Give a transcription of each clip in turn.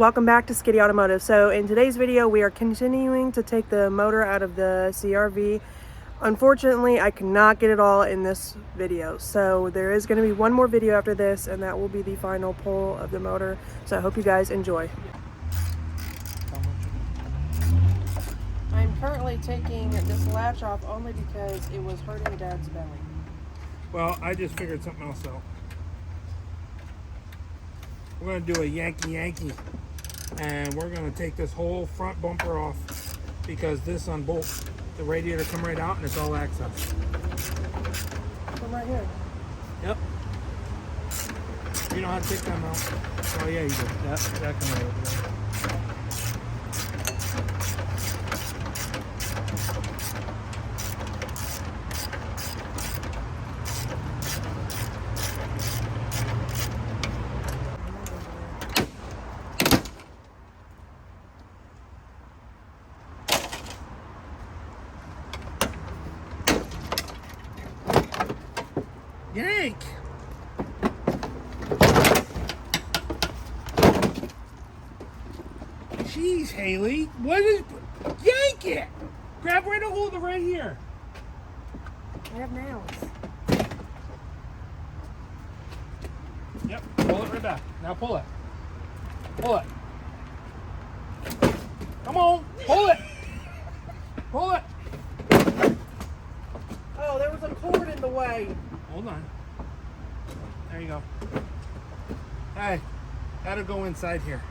Welcome back to Skitty Automotive. So in today's video we are continuing to take the motor out of the CRV. Unfortunately, I cannot get it all in this video, so there is going to be one more video after this, and that will be the final pull of the motor. So I hope you guys enjoy. I'm currently taking this latch off only because it was hurting Dad's belly. Well, I just figured something else out. We're going to do a Yankee, and we're going to take this whole front bumper off because this unbolt the radiator come right out and it's all access. Come right here. Yep. You know how to take them out. Oh yeah, you do. That come right over there. Yank! Jeez, Haley, what is... Yank it! Grab right a hold of right here. I have nails. Yep, pull it right back. Now pull it. Pull it. Come on, pull it! Pull it! Oh, there was a cord in the way. Hold on. There you go. Hey, gotta go inside here.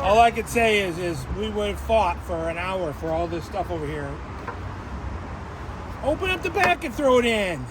All I could say is we would have fought for an hour for all this stuff over here. Open up the back and throw it in.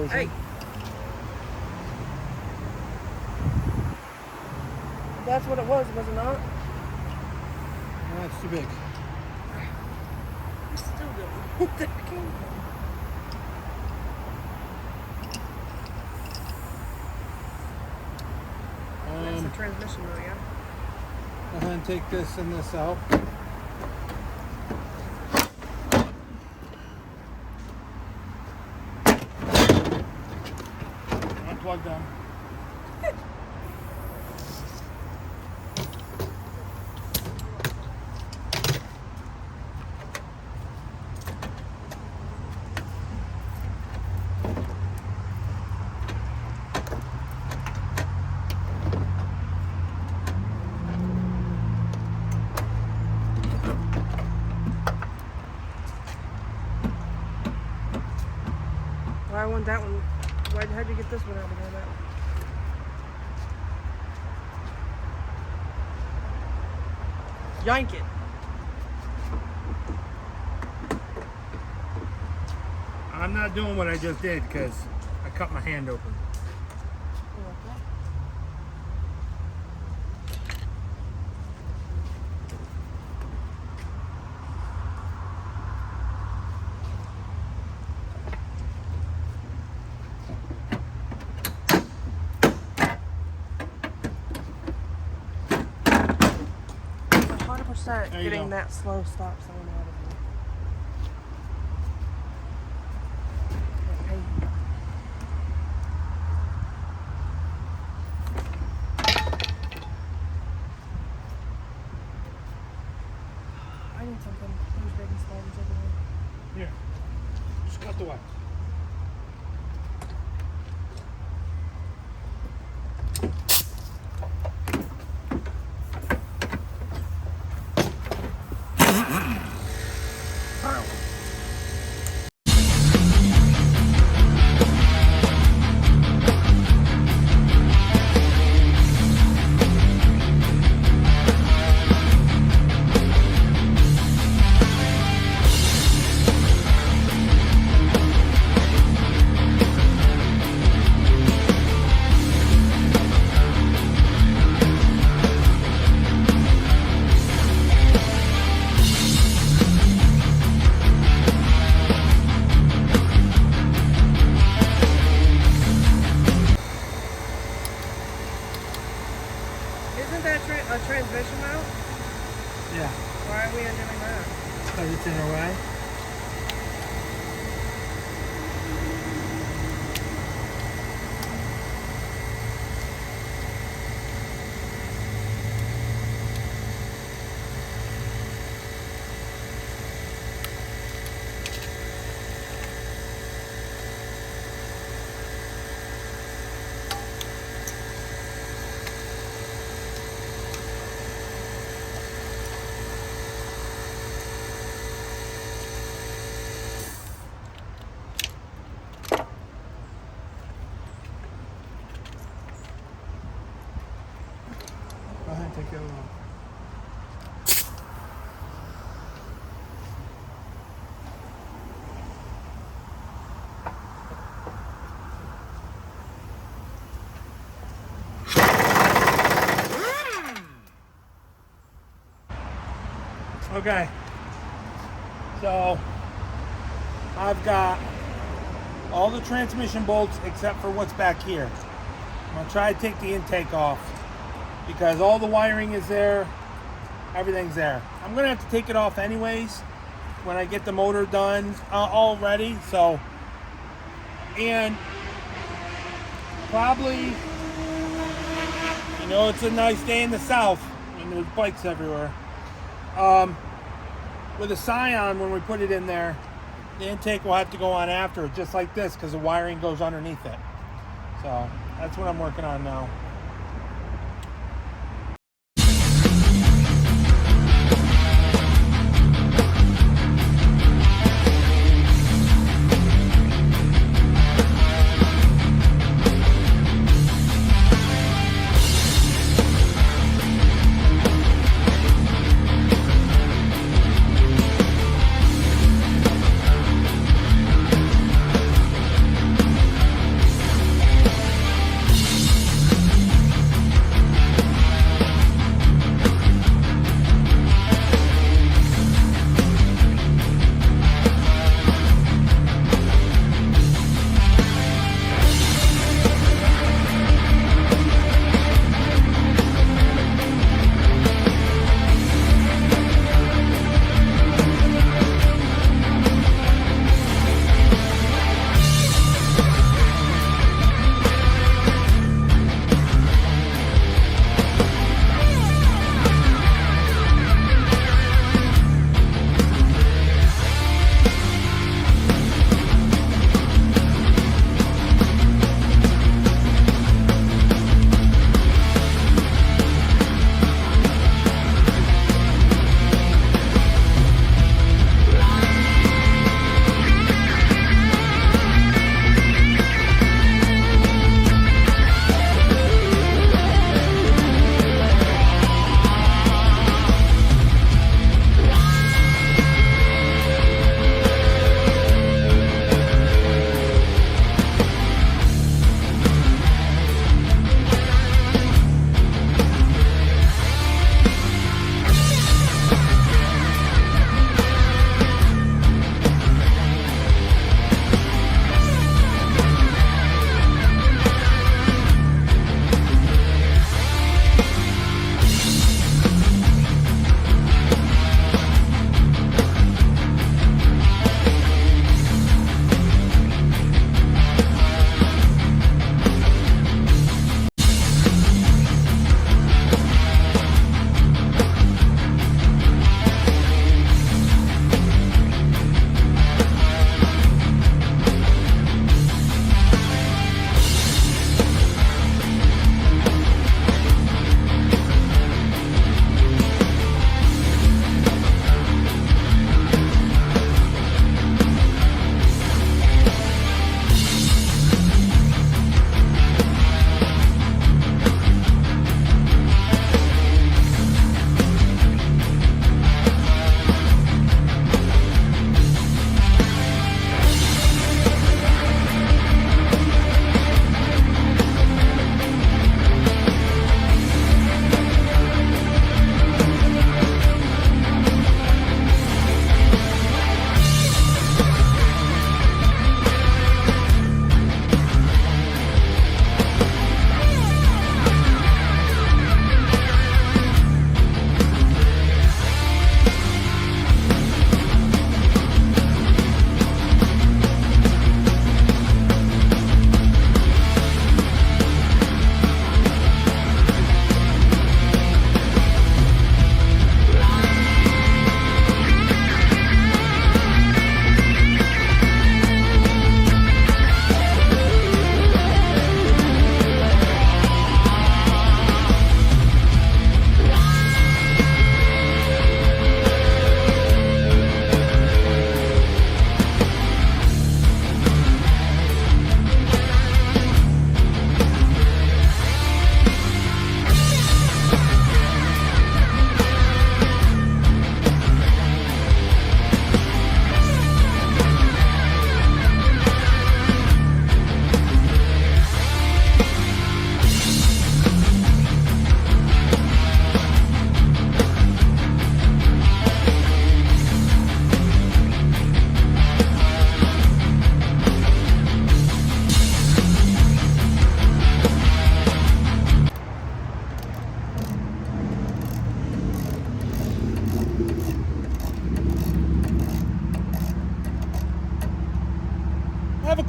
version. Hey. That's what it was it not? That's too big. It's still good. There it came from. That's the transmission though, yeah? Go ahead and take this and this out. Unplug them. Why I want that one? How'd you get this one out of there? That one? Yank it. I'm not doing what I just did because I cut my hand open. Getting that slow stop sign out of here. I need something. There's baby spiders everywhere. Here. Just cut the wax. Isn't that a transmission mount? Yeah. Why are we undoing that? Because it's in our way. Go ahead and take the other one. Okay, so I've got all the transmission bolts except for what's back here. I'm going to try to take the intake off because all the wiring is there, everything's there. I'm going to have to take it off anyways when I get the motor done all ready. So, and probably, you know, it's a nice day in the south and there's bikes everywhere. With a Scion, when we put it in there, the intake will have to go on after, just like this, because the wiring goes underneath it. So that's what I'm working on now.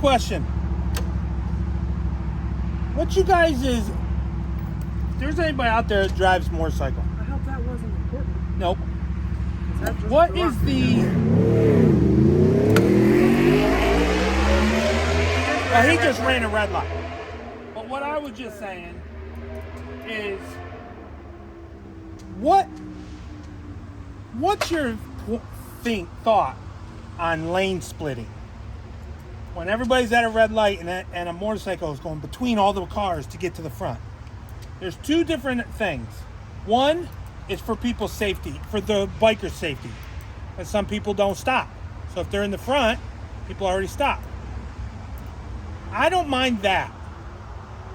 question. What you guys is... If there's anybody out there that drives motorcycle. I hope that wasn't important. Nope. 'Cause that just What dropped is me. the... Well, he just ran a red light. But what I was just saying is... What's your thought on lane splitting? When everybody's at a red light and a motorcycle is going between all the cars to get to the front. There's two different things. One is for people's safety, for the biker's safety. And some people don't stop. So if they're in the front, people already stop. I don't mind that.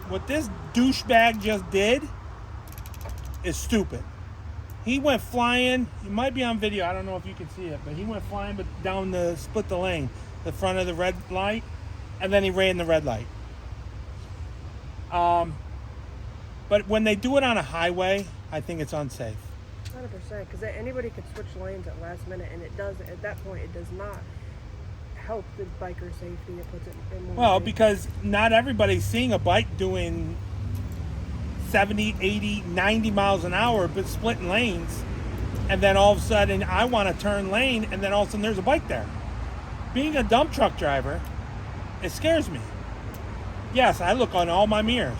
What this douchebag just did is stupid. He went flying. It might be on video. I don't know if you can see it, but he went flying down the split the lane, the front of the red light, and then he ran the red light. But when they do it on a highway, I think it's unsafe. 100%, because anybody could switch lanes at last minute, and it does. At that point, it does not help the biker safety. It puts it in more. Well, danger. because not everybody's seeing a bike doing 70, 80, 90 miles an hour, but splitting lanes, and then all of a sudden I want to turn lane, and then all of a sudden there's a bike there. Being a dump truck driver, it scares me. Yes, I look on all my mirrors.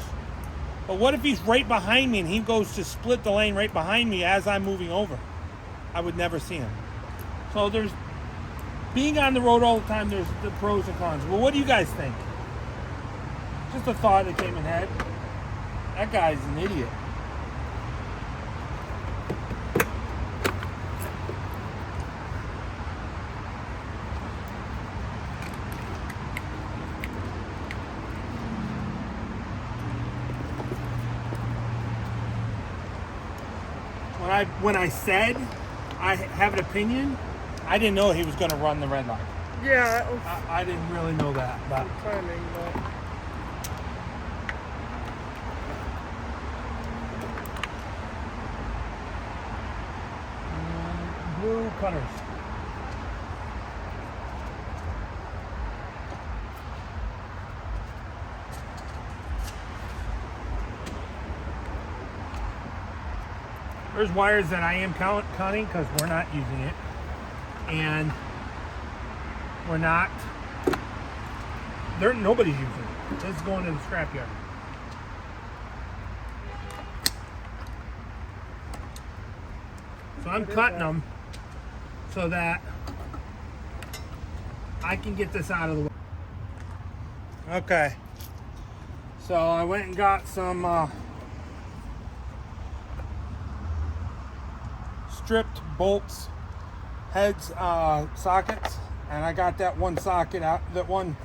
But what if he's right behind me and he goes to split the lane right behind me as I'm moving over? I would never see him. So there's, being on the road all the time, there's the pros and cons. Well, what do you guys think? Just a thought that came in head. That guy's an idiot. When I said I have an opinion, I didn't know he was going to run the red light. Yeah, that was I didn't really know that. But timing, but blue cutters. There's wires that I am cutting because we're not using it, and we're not. Nobody's using it. This is going in the scrapyard. So I'm cutting them so that I can get this out of the way. Okay. So I went and got some stripped bolts, heads, sockets, and I got that one socket out, that one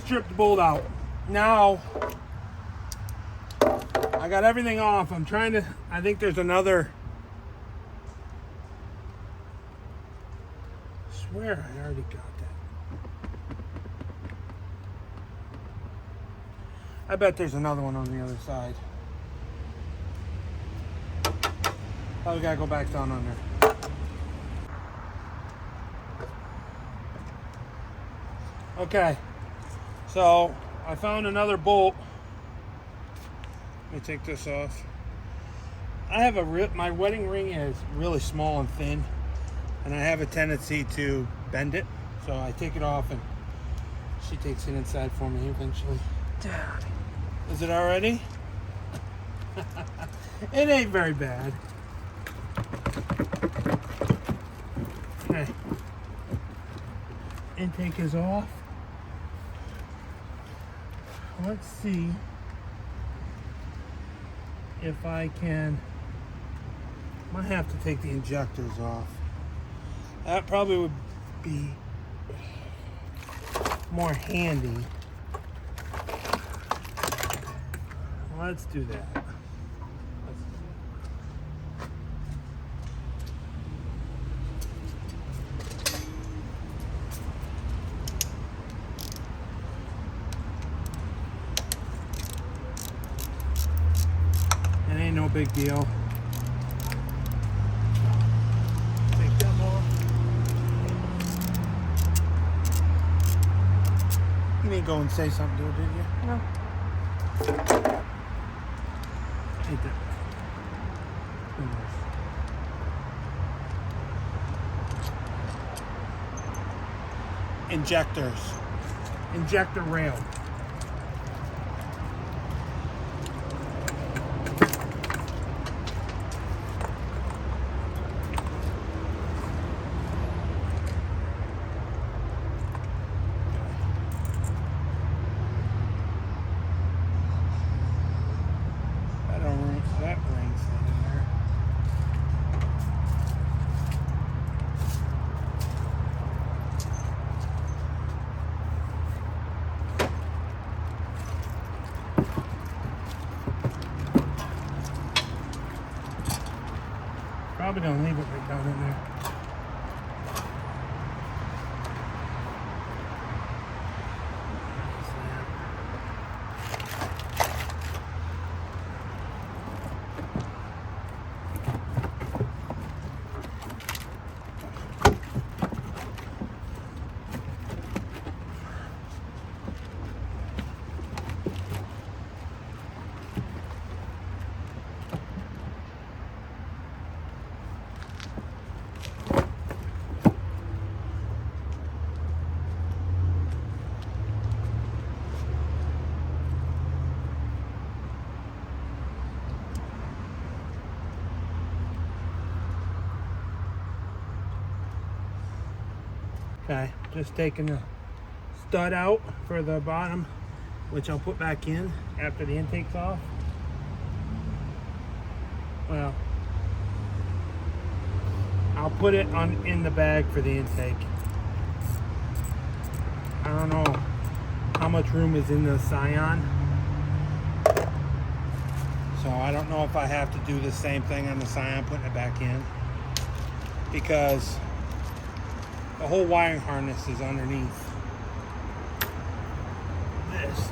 stripped bolt out. Now I got everything off. I'm trying to, I think there's another, I swear I already got that. I bet there's another one on the other side. Probably gotta go back down under. Okay, so I found another bolt. Let me take this off. I have my wedding ring is really small and thin, and I have a tendency to bend it. So I take it off, and she takes it inside for me eventually. Dad. Is it already? It ain't very bad. Okay. Intake is off. Let's see if I can. Might have to take the injectors off. That probably would be more handy. Let's do that. It ain't no big deal. Take them off. go and say something to her, did you? No. Ain't that injectors. Injector rail. That rings in there. Probably gonna leave it right down in there. Okay, just taking the stud out for the bottom, which I'll put back in after the intake's off. Well, I'll put it in the bag for the intake. I don't know how much room is in the Scion, so I don't know if I have to do the same thing on the Scion, putting it back in, because the whole wiring harness is underneath this.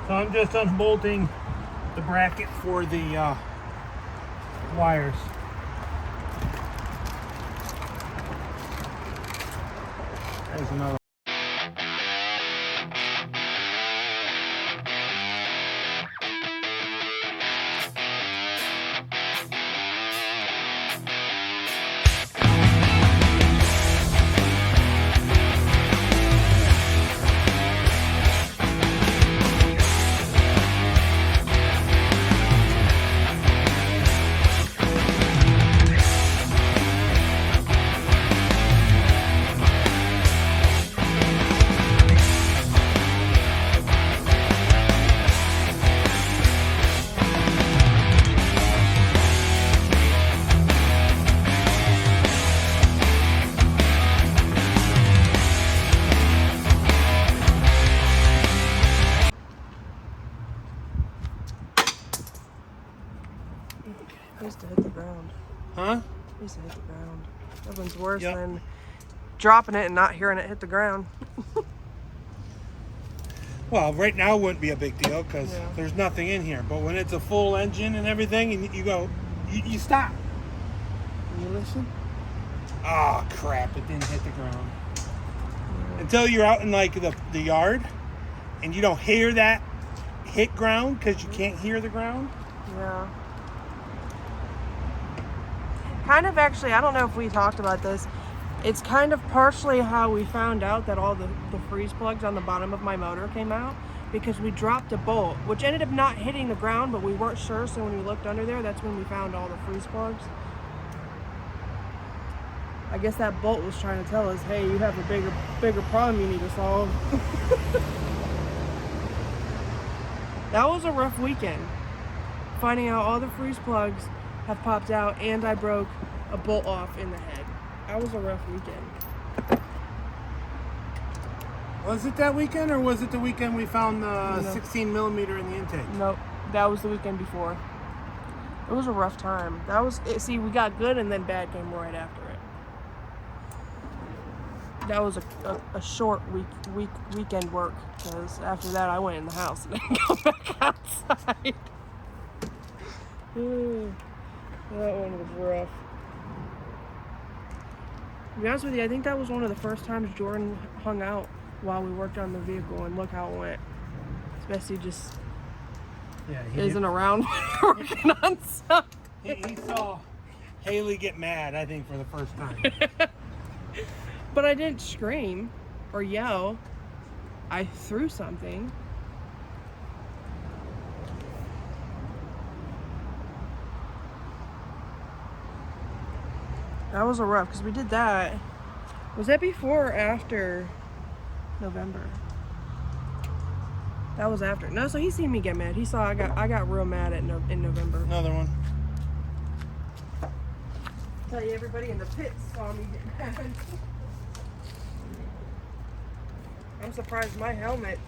So I'm just unbolting the bracket for the wires. There's another. to hit the ground. Huh? It needs to hit the ground. Nothing's worse Yep. than dropping it and not hearing it hit the ground. Well, right now wouldn't be a big deal because Yeah. there's nothing in here. But when it's a full engine and everything, and you go, you stop. You listen? Oh crap! It didn't hit the ground. Until you're out in like the yard, and you don't hear that hit ground because you can't hear the ground. Yeah. Kind of actually, I don't know if we talked about this. It's kind of partially how we found out that all the freeze plugs on the bottom of my motor came out, because we dropped a bolt, which ended up not hitting the ground, but we weren't sure, so when we looked under there, that's when we found all the freeze plugs. I guess that bolt was trying to tell us, hey, you have a bigger problem you need to solve. That was a rough weekend. Finding out all the freeze plugs have popped out and I broke a bolt off in the head. That was a rough weekend. Was it that weekend, or was it the weekend we found the No. 16 millimeter in the intake? Nope, that was the weekend before. It was a rough time. That was it. See, we got good and then bad came right after it. That was a short weekend work, because after that I went in the house and didn't go back outside. That one was rough. To be honest with you, I think that was one of the first times Jordan hung out while we worked on the vehicle, and look how it went. Especially just Yeah, isn't around working on stuff. He saw Haley get mad, I think, for the first time. But I didn't scream or yell. I threw something. That was a rough, because we did that. Was that before or after November? That was after. No, so he seen me get mad. He saw I got real mad in November. Another one. Tell you, everybody in the pits saw me get mad. I'm surprised my helmet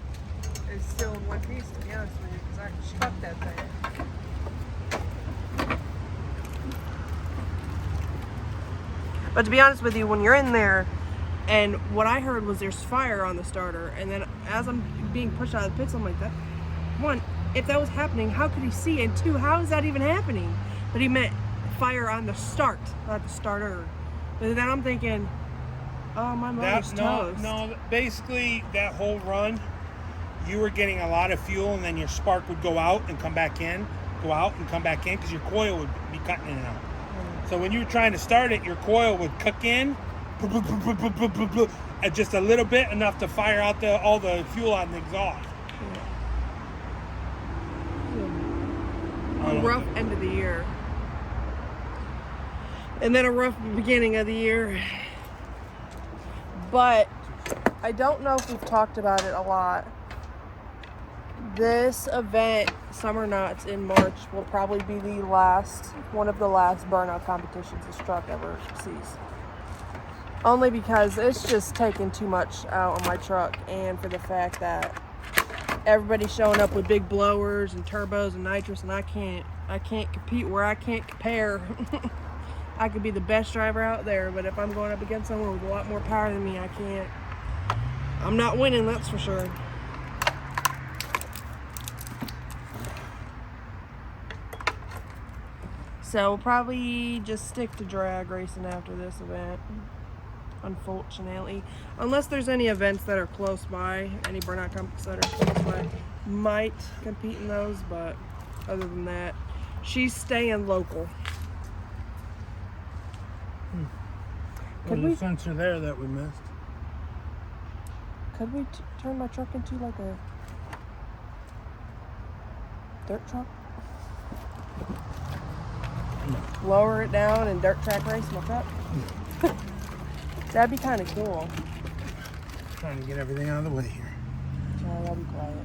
is still in one piece, to be honest with you, because I chucked that thing. But to be honest with you, when you're in there, and what I heard was there's fire on the starter, and then as I'm being pushed out of the pits, I'm like, that, one, if that was happening, how could he see? And two, how is that even happening? But he meant fire on the start, not the starter. But then I'm thinking, oh, my motor's toast. No, basically that whole run, you were getting a lot of fuel, and then your spark would go out and come back in, go out and come back in, because your coil would be cutting in and out. So when you were trying to start it, your coil would cook in, and just a little bit, enough to fire out all the fuel on the exhaust. A rough end of the year. And then a rough beginning of the year. But I don't know if we've talked about it a lot. This event, Summer Knots in March, will probably be one of the last burnout competitions this truck ever sees. Only because it's just taking too much out on my truck, and for the fact that everybody's showing up with big blowers and turbos and nitrous, and I can't compete where I can't compare. I could be the best driver out there, but if I'm going up against someone with a lot more power than me, I'm not winning, that's for sure. So we'll probably just stick to drag racing after this event, unfortunately. Unless there's any events that are close by, any burnout companies that are close by, might compete in those, but other than that, she's staying local. There's a sensor there that we missed. Could we turn my truck into like a dirt truck? No. Lower it down and dirt track race my truck? That'd be kind of cool. Trying to get everything out of the way here. Oh, that'd be quiet.